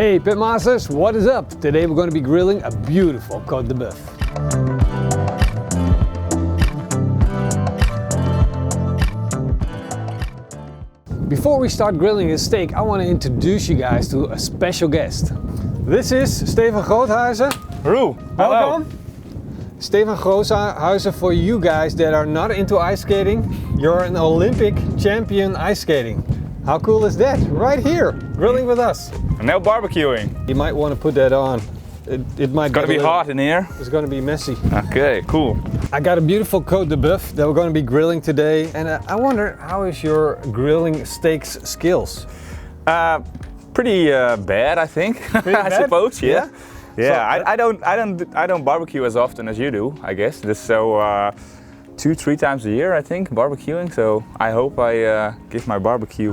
Hey Pitmasters, what is up? Today we're going to be grilling a beautiful Côte de Bœuf. Before we start grilling this steak, I want to introduce you guys to a special guest. This is Stefan Groothuizen. Roel, Welcome. Stefan Groothuizen, for you guys that are not into ice skating, you're an Olympic champion ice skating. How cool is that? Right here, grilling with us. No barbecuing. You might want to put that on. It might It's gonna be hot in here. It's going to be messy. Okay, cool. I got a beautiful Côte de Bœuf that we're going to be grilling today. And I wonder, how is your grilling steaks skills? Pretty bad, I think. I suppose, yeah. Yeah, So, I don't barbecue as often as you do, I guess. Just so 2-3 times a year, I think, barbecuing. So I hope I give my barbecue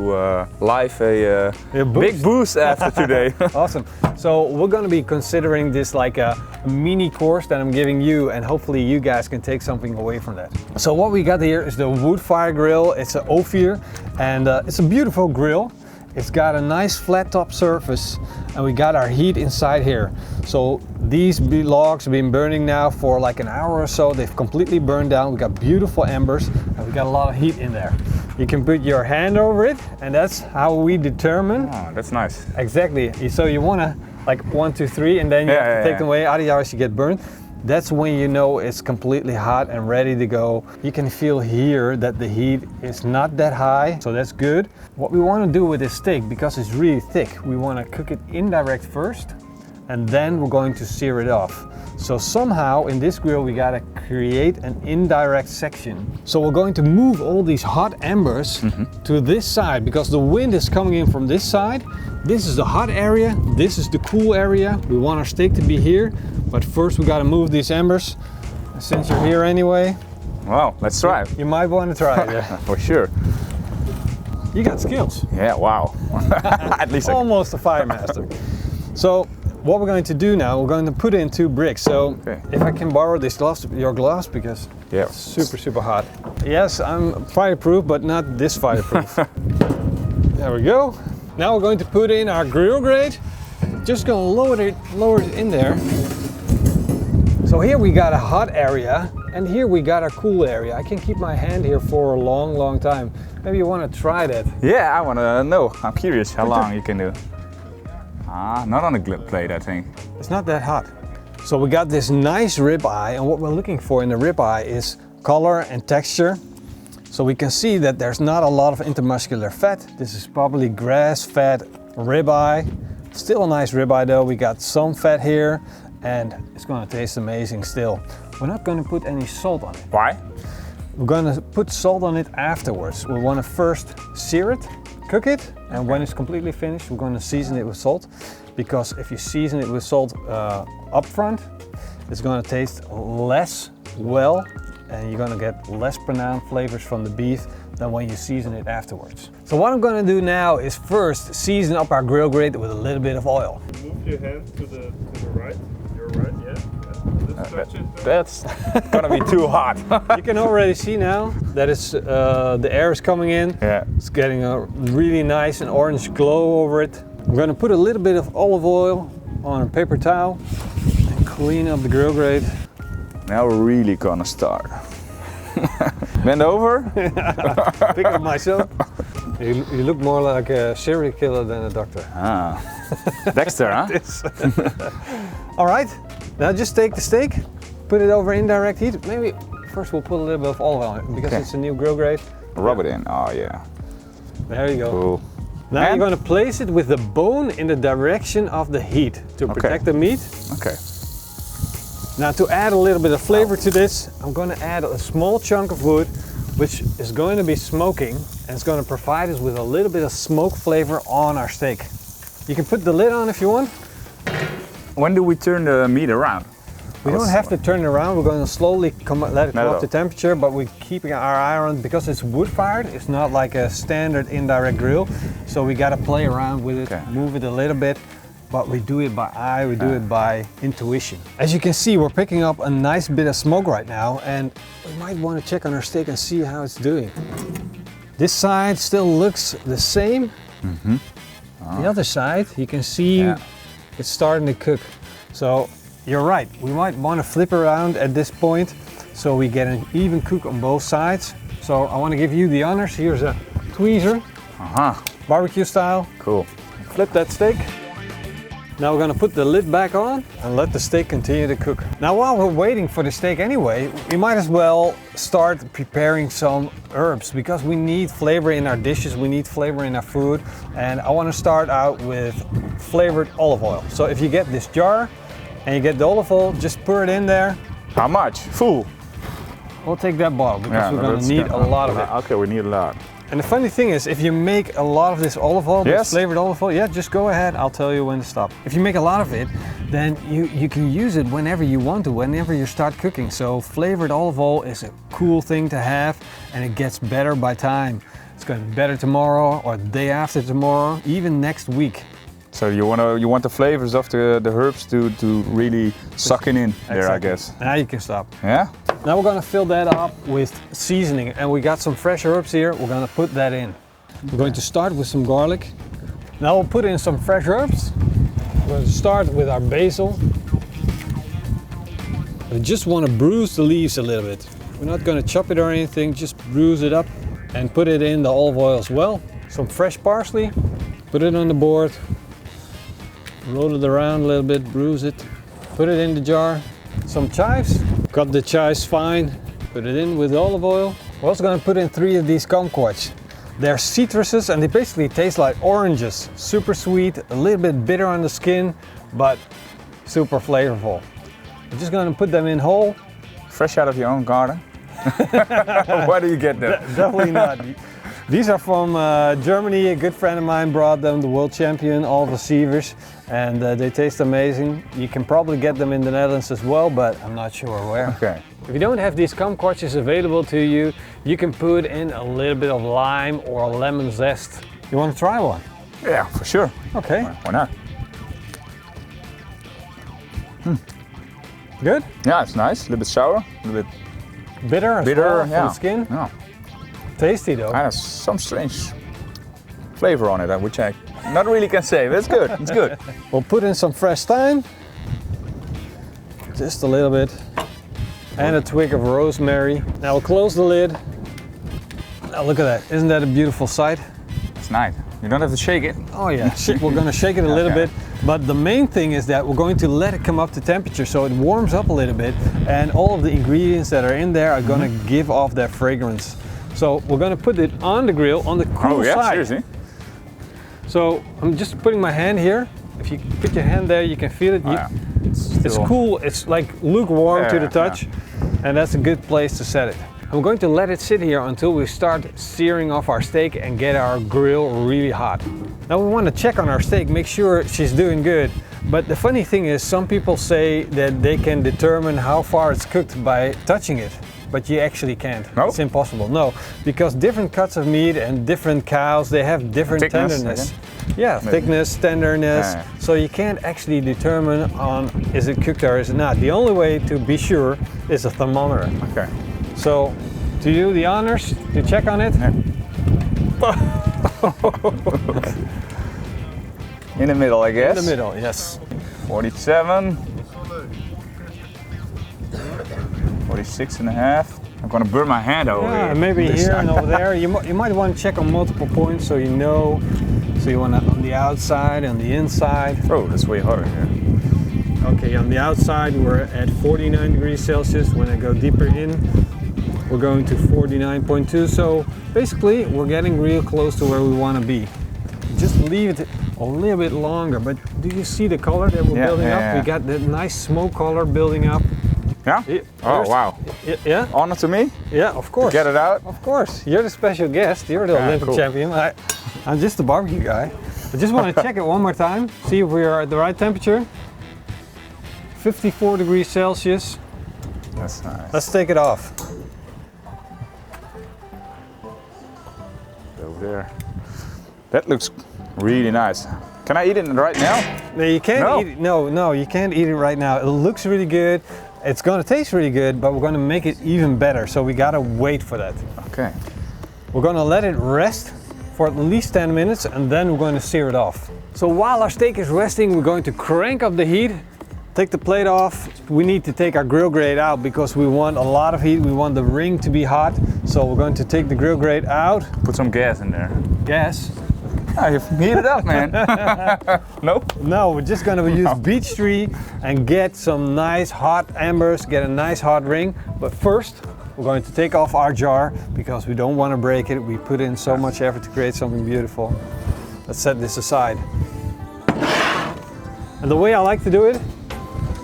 life a big boost after today. Awesome. So we're going to be considering this like a mini course that I'm giving you, and hopefully you guys can take something away from that. So what we got here is the wood fire grill. It's an Ophir, and it's a beautiful grill. It's got a nice flat top surface, and we got our heat inside here. So these logs have been burning now for like an hour or so. They've completely burned down. We got beautiful embers, and we got a lot of heat in there. You can put your hand over it, and that's how we determine. Oh, that's nice. Exactly. So you want to like 1, 2, 3, and then you have to take them away. Otherwise you get burned. That's when you know it's completely hot and ready to go. You can feel here that the heat is not that high, so that's good. What we want to do with this steak, because it's really thick, we want to cook it indirect first, and then we're going to sear it off. So somehow in this grill we gotta create an indirect section. So we're going to move all these hot embers to this side, because the wind is coming in from this side. This is the hot area, this is the cool area. We want our steak to be here, but first we gotta move these embers. Since you're here anyway. Well, let's try. You might want to try it. Yeah. For sure. You got skills. Yeah, wow. At least almost a fire master. So what we're going to do now, we're going to put in 2 bricks. So if I can borrow this gloves, your gloves, because it's super hot. Yes, I'm fireproof, but not this fireproof. There we go. Now we're going to put in our grill grate. Just gonna lower it in there. So here we got a hot area, and here we got a cool area. I can keep my hand here for a long time. Maybe you want to try that. Yeah, I want to know. I'm curious how long you can do. Not on a plate, I think. It's not that hot. So we got this nice ribeye, and what we're looking for in the ribeye is color and texture. So we can see that there's not a lot of intermuscular fat. This is probably grass-fed ribeye. Still a nice ribeye though. We got some fat here, and it's going to taste amazing still. We're not going to put any salt on it. Why? We're going to put salt on it afterwards. We want to first sear it, cook it, and when it's completely finished, we're going to season it with salt. Because if you season it with salt up front, it's going to taste less well, and you're going to get less pronounced flavors from the beef than when you season it afterwards. So what I'm going to do now is first season up our grill grate with a little bit of oil. Move your hand to the right. You're right, yeah. Just touch it. That's gonna be too hot. You can already see now that it's the air is coming in. Yeah. It's getting a really nice and orange glow over it. I'm going to put a little bit of olive oil on a paper towel and clean up the grill grate. Now we're really gonna start. Bend over. Pick up myself. You look more like a serial killer than a doctor. Dexter, huh? All right, now just take the steak, put it over indirect heat. Maybe first we'll put a little bit of olive on it, because it's a new grill grate. Rub it in, oh yeah. There you go. Cool. Now you're going to place it with the bone in the direction of the heat to protect the meat. Okay. Now to add a little bit of flavor to this, I'm going to add a small chunk of wood, which is going to be smoking, and it's going to provide us with a little bit of smoke flavor on our steak. You can put the lid on if you want. When do we turn the meat around? We don't have to turn it around. We're going to slowly let it come up to temperature, but we're keeping our eye on it because it's wood fired. It's not like a standard indirect grill, so we got to play around with it, move it a little bit. But we do it by eye, we do it by intuition. As you can see, we're picking up a nice bit of smoke right now, and we might want to check on our steak and see how it's doing. This side still looks the same. The other side, you can see it's starting to cook. So you're right, we might want to flip around at this point so we get an even cook on both sides. So I want to give you the honors. Here's a tweezer, barbecue style. Cool. Flip that steak. Now we're going to put the lid back on and let the steak continue to cook. Now while we're waiting for the steak anyway, we might as well start preparing some herbs because we need flavor in our dishes, we need flavor in our food, and I want to start out with flavored olive oil. So if you get this jar and you get the olive oil, just pour it in there. How much? Full? We'll take that bottle because we're going to need a lot of it. Okay, we need a lot. And the funny thing is, if you make a lot of this olive oil, this flavored olive oil, yeah, just go ahead, I'll tell you when to stop. If you make a lot of it, then you can use it whenever you want to, whenever you start cooking. So flavored olive oil is a cool thing to have, and it gets better by time. It's going to be better tomorrow or the day after tomorrow, even next week. So you want the flavors of the herbs to really suck in there, I guess. Now you can stop. Yeah? Now we're going to fill that up with seasoning, and we got some fresh herbs here. We're going to put that in. We're going to start with some garlic. Now we'll put in some fresh herbs. We're going to start with our basil. We just want to bruise the leaves a little bit. We're not going to chop it or anything, just bruise it up and put it in the olive oil as well. Some fresh parsley, put it on the board. Roll it around a little bit, bruise it, put it in the jar. Some chives, cut the chives fine, put it in with olive oil. We're also going to put in 3 of these kumquats. They're citruses and they basically taste like oranges. Super sweet, a little bit bitter on the skin, but super flavorful. We're just going to put them in whole. Fresh out of your own garden? Where do you get them? Definitely not. These are from Germany. A good friend of mine brought them, the world champion, Oliver Sievers, and they taste amazing. You can probably get them in the Netherlands as well, but I'm not sure where. Okay. If you don't have these kumquats available to you, you can put in a little bit of lime or lemon zest. You want to try one? Yeah, for sure. Okay. Why not? Good? Yeah, it's nice. A little bit sour, a little bit bitter as well for the skin. Yeah. Tasty though. Kind of some strange flavor on it, which I not really can say, but it's good. It's good. We'll put in some fresh thyme, just a little bit, and a twig of rosemary. Now we'll close the lid. Now look at that. Isn't that a beautiful sight? It's nice. You don't have to shake it. Oh yeah, we're going to shake it a little bit. But the main thing is that we're going to let it come up to temperature so it warms up a little bit, and all of the ingredients that are in there are going to give off their fragrance. So we're going to put it on the grill on the cool side. Seriously? So I'm just putting my hand here. If you put your hand there, you can feel it. It's cool. It's like lukewarm to the touch, and that's a good place to set it. I'm going to let it sit here until we start searing off our steak and get our grill really hot. Now we want to check on our steak, make sure she's doing good. But the funny thing is, some people say that they can determine how far it's cooked by touching it. But you actually can't. No? It's impossible. No, because different cuts of meat and different cows, they have different tenderness. Yeah, thickness, tenderness. So you can't actually determine on is it cooked or is it not. The only way to be sure is a thermometer. Okay. So to do the honors, to check on it. Yeah. In the middle, I guess. In the middle, yes. 47. 46 and a half. I'm gonna burn my hand over here. Maybe here and over there. You might want to check on multiple points so you know. So you want it on the outside, on the inside. Oh, that's way hotter here. Okay, on the outside we're at 49 degrees Celsius. When I go deeper in, we're going to 49.2. So basically we're getting real close to where we want to be. Just leave it a little bit longer. But do you see the color that we're building up? We got that nice smoke color building up. Yeah? Oh, wow. Yeah? Honor to me? Yeah, of course. Get it out? Of course. You're the special guest. You're the Olympic champion. I'm just the barbecue guy. I just want to check it one more time. See if we are at the right temperature. 54 degrees Celsius. That's nice. Let's take it off. Over there. That looks really nice. Can I eat it right now? No, you can't eat it. No, you can't eat it right now. It looks really good. It's going to taste really good, but we're going to make it even better. So we got to wait for that. Okay. We're going to let it rest for at least 10 minutes and then we're going to sear it off. So while our steak is resting, we're going to crank up the heat, take the plate off. We need to take our grill grate out because we want a lot of heat. We want the ring to be hot. So we're going to take the grill grate out. Put some gas in there. Gas? Ah, you've heated up, man. No? No, we're just going to use beech tree and get some nice hot embers, get a nice hot ring. But first, we're going to take off our jar because we don't want to break it. We put in so much effort to create something beautiful. Let's set this aside. And the way I like to do it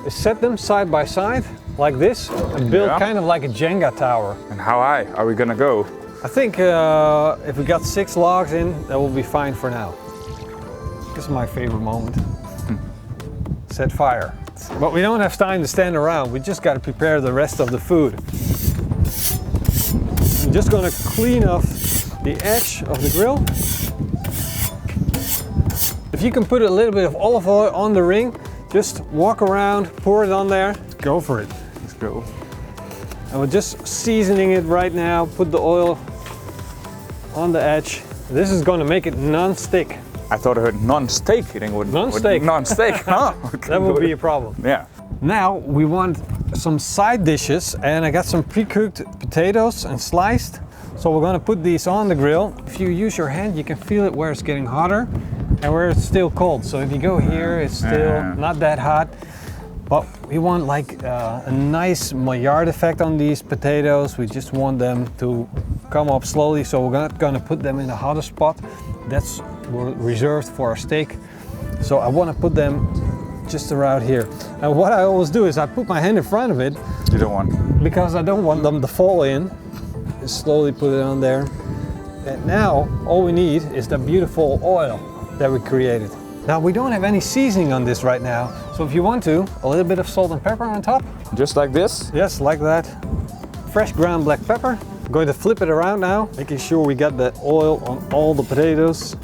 is set them side by side like this and build kind of like a Jenga tower. And how high are we gonna go? I think if we got 6 logs in, that will be fine for now. This is my favorite moment. Set fire. But we don't have time to stand around. We just got to prepare the rest of the food. I'm just going to clean off the edge of the grill. If you can put a little bit of olive oil on the ring, just walk around, pour it on there, go for it. Let's go. And we're just seasoning it right now. Put the oil on the edge. This is going to make it non-stick. I thought I heard non-steak. You think it would non-steak? Non-steak. No, that would be a problem. Yeah. Now we want some side dishes, and I got some pre-cooked potatoes and sliced. So we're going to put these on the grill. If you use your hand, you can feel it where it's getting hotter and where it's still cold. So if you go here, it's still not that hot. But we want like a nice Maillard effect on these potatoes. We just want them to come up slowly, so we're not gonna put them in a hotter spot. That's reserved for our steak. So I want to put them just around here. And what I always do is I put my hand in front of it. You don't want? Because I don't want them to fall in. Just slowly put it on there. And now all we need is the beautiful oil that we created. Now we don't have any seasoning on this right now, so if you want to, a little bit of salt and pepper on top. Just like this? Yes, like that. Fresh ground black pepper. I'm going to flip it around now, making sure we got the oil on all the potatoes.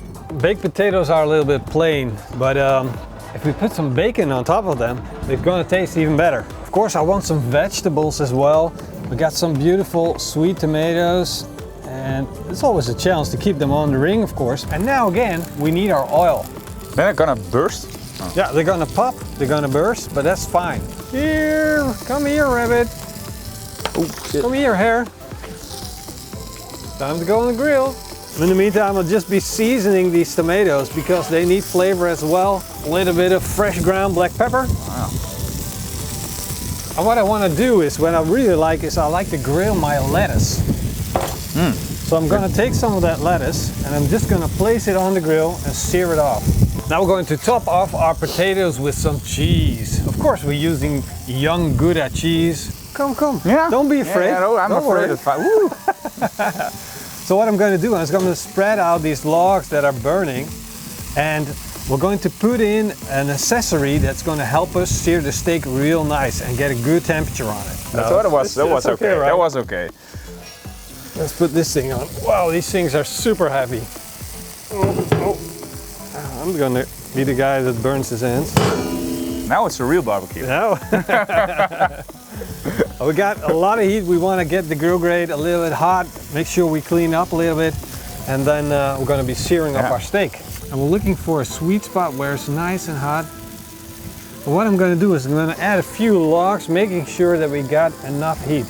Baked potatoes are a little bit plain, but if we put some bacon on top of them, they're going to taste even better. Of course, I want some vegetables as well. We got some beautiful sweet tomatoes, and it's always a challenge to keep them on the ring, of course. And now again, we need our oil. They're gonna burst? Oh. Yeah, they're gonna pop, they're gonna burst, but that's fine. Here, come here, rabbit. Oh, shit. Come here, hare. Time to go on the grill. In the meantime, I'll just be seasoning these tomatoes because they need flavor as well. A little bit of fresh ground black pepper. Wow. And what I want to do is, what I really like is I like to grill my lettuce. So I'm going to take some of that lettuce and I'm just going to place it on the grill and sear it off. Now we're going to top off our potatoes with some cheese. Of course we're using young Gouda cheese. Come. Yeah. Don't be afraid. Yeah, no, I'm afraid of fire. So what I'm going to do is I'm going to spread out these logs that are burning, and we're going to put in an accessory that's going to help us sear the steak real nice and get a good temperature on it. I thought it was, that was okay. Right? That was okay. Let's put this thing on. Wow, these things are super heavy. I'm going to be the guy that burns his hands. Now it's a real barbecue. Now. We got a lot of heat. We want to get the grill grate a little bit hot, make sure we clean up a little bit, and then we're going to be searing up our steak. And we're looking for a sweet spot where it's nice and hot. But what I'm going to do is I'm going to add a few logs, making sure that we got enough heat.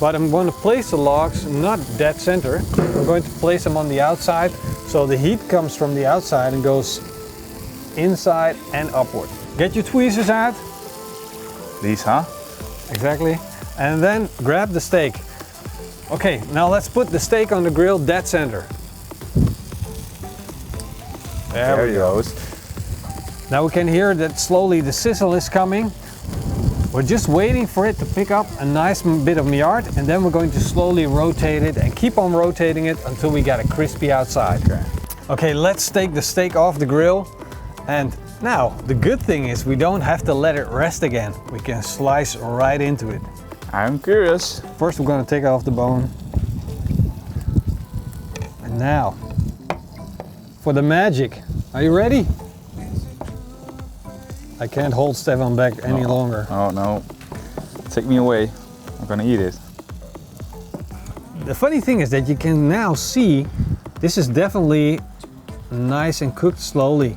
But I'm going to place the logs not dead center. I'm going to place them on the outside, so the heat comes from the outside and goes inside and upward. Get your tweezers out. These, huh? Exactly. And then grab the steak. Okay, now let's put the steak on the grill dead center. There we go. Now we can hear that slowly the sizzle is coming. We're just waiting for it to pick up a nice bit of Maillard, and then we're going to slowly rotate it and keep on rotating it until we get a crispy outside. Okay, let's take the steak off the grill. And now, the good thing is we don't have to let it rest again. We can slice right into it. I'm curious. First we're going to take off the bone. And now, for the magic. Are you ready? I can't hold Stefan back any longer. Oh no. Take me away. I'm gonna eat it. The funny thing is that you can now see This is definitely nice and cooked slowly,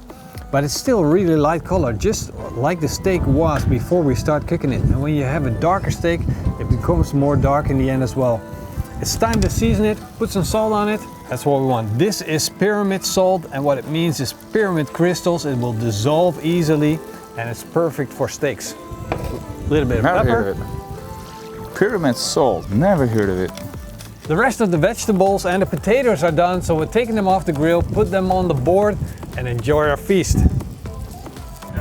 but it's still really light color, just like the steak was before we start cooking it. And when you have a darker steak, it becomes more dark in the end as well. It's time to season it, put some salt on it. That's what we want. This is pyramid salt, and what it means is pyramid crystals. It will dissolve easily, and it's perfect for steaks. A little bit of Never pepper. heard of it. Pyramid salt, never heard of it. The rest of the vegetables and the potatoes are done, so we're taking them off the grill, put them on the board, and enjoy our feast.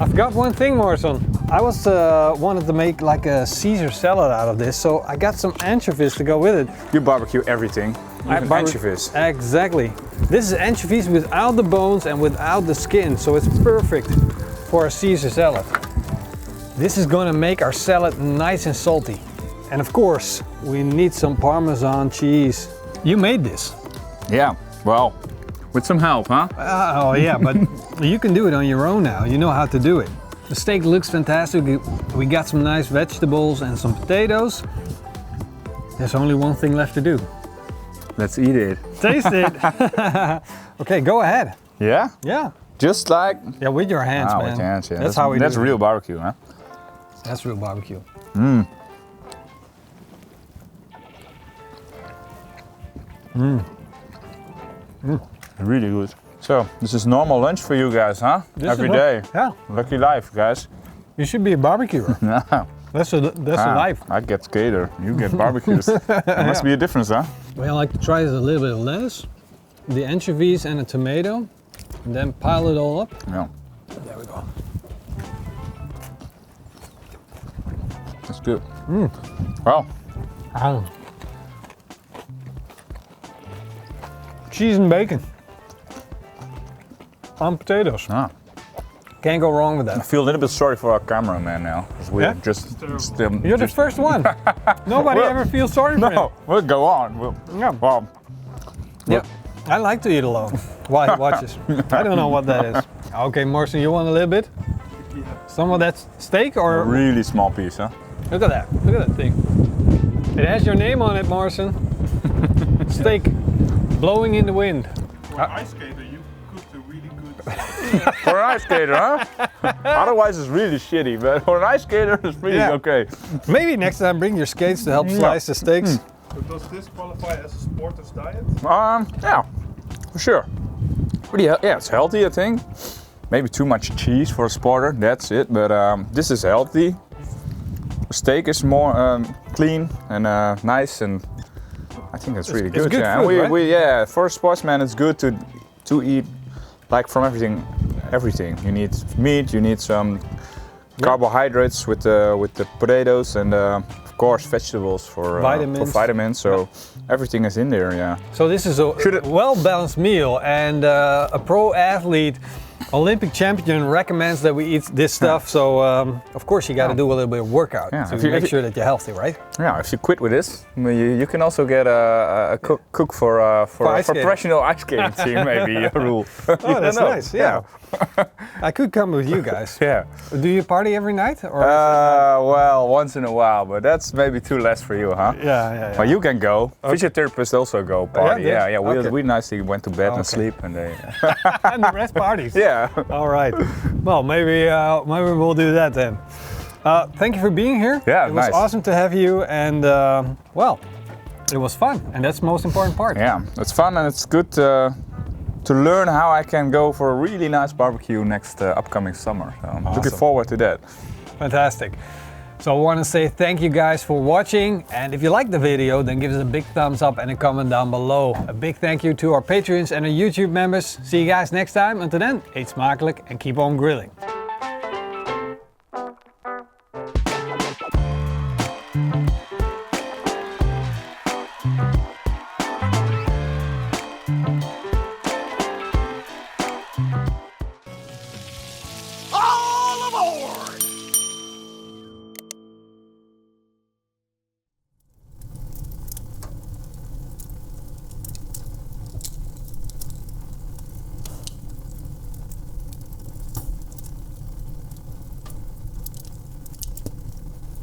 I forgot one thing, Morrison. I wanted to make like a Caesar salad out of this, so I got some anchovies to go with it. You barbecue everything. Even anchovies. Exactly. This is anchovies without the bones and without the skin, so it's perfect for a Caesar salad. This is going to make our salad nice and salty. And of course, we need some Parmesan cheese. You made this. Yeah, well, with some help, huh? Oh yeah, but you can do it on your own now. You know how to do it. The steak looks fantastic. We got some nice vegetables and some potatoes. There's only one thing left to do. Let's eat it. Taste it. Okay, go ahead. Yeah? Yeah. Just like... Yeah, with your hands, man. With your hands, yeah. That's how we do it. That's real barbecue, huh? That's real barbecue. Really good. So, this is normal lunch for you guys, huh? Every day. Yeah. Lucky life, guys. You should be a barbecuer. That's a life. I get skater, you get barbecues. There must be a difference, huh? Well, I like to try a little bit of lettuce, the anchovies and a tomato, and then pile it all up. Yeah. There we go. That's good. Well, cheese and bacon. On potatoes. Can't go wrong with I that. feel a little bit sorry for our cameraman now. 'Cause we're Yeah? You're the first one. Nobody Well, ever feels sorry for him. No, we'll go on. Yeah. Well, Yeah. I like to eat alone while he watches. I don't know what that is. Okay, Morrison, you want a little bit? Some of that steak a or? really small piece, huh? Look at that. Look at that thing. It has your name on it, Morrison. Steak blowing in the wind. For an ice skater, you cooked a really good. For an ice skater, huh? Otherwise it's really shitty, but for an ice skater it's really okay. Maybe next time bring your skates to help slice the steaks. So does this qualify as a sporter's diet? Yeah, for sure. Yeah, it's healthy, I think. Maybe too much cheese for a sporter, that's it. But this is healthy. The steak is more clean and nice, and I think it's really good. It's good yeah, food, and right? yeah, for a sportsman, it's good to eat like from everything. You need meat, you need some carbohydrates with the potatoes, and of course vegetables for vitamins. So everything is in there. Yeah. So this is a well-balanced meal, and a pro athlete, Olympic champion recommends that we eat this stuff. So of course you got to do a little bit of workout to make sure that you're healthy, right? Yeah. If you quit with this, you can also get a cook for professional ice skating team. Maybe a rule. Oh, that's nice. Yeah. I could come with you guys. Yeah. Do you party every night? Or well, once in a while, but that's maybe too less for you, huh? Yeah. Well, you can go. Okay. Physiotherapists also go party. Yeah. Okay. We nicely went to bed and sleep, and they. And the rest parties. Yeah. All right. Well, maybe we'll do that then. Thank you for being here. Yeah, it was awesome to have you, and well, it was fun, and that's the most important part. Yeah, it's fun, and it's good to learn how I can go for a really nice barbecue next upcoming summer. So I'm looking forward to that. Fantastic. So I want to say thank you guys for watching, and if you liked the video, then give us a big thumbs up and a comment down below. A big thank you to our Patreons and our YouTube members. See you guys next time. Until then, eet smakelijk and keep on grilling.